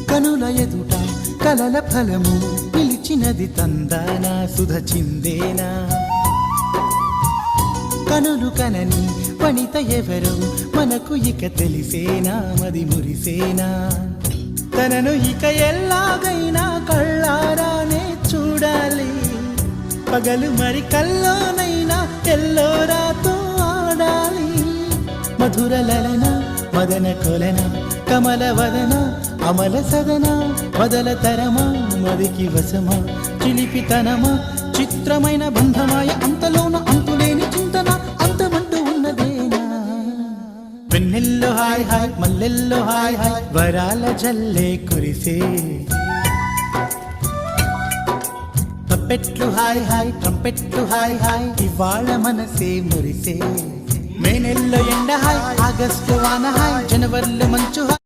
కనుల ఎదుట కలల ఫలము పిలిచినది తందానా సుధ చిందేనా కనులు కనని వనిత ఎవరు మనకు ఇక తెలిసేనా మది మురిసేనా తనను ఇక ఎల్లాగైనా కళ్ళారానే చూడాలి పగలు మరి కల్లోనైనా ఎల్లోరాతో ఆడాలి మధుర లలన మదన కొలన కమల వదన అమల సదన వదల తరమా మదికి వశమా చిలిపితనమా చిత్రమైన బంధమాయ అంతలోన అంతులేని చింతన అంతమంటూ ఉన్నదేనా వెన్నెల్లో హాయ్ హాయ్ మల్లెల్లో హాయ్ హాయ్ వరాల జల్లే కురిసే తప్పెట్లు హాయ్ హాయ్ ట్రంపెట్లు హాయ్ హాయ్ ఇవాళ మనసే మురిసే మే నెల్లో ఎండ హాయ్ ఆగస్టు వాన హాయ్ జనవరిలో మంచు హాయ్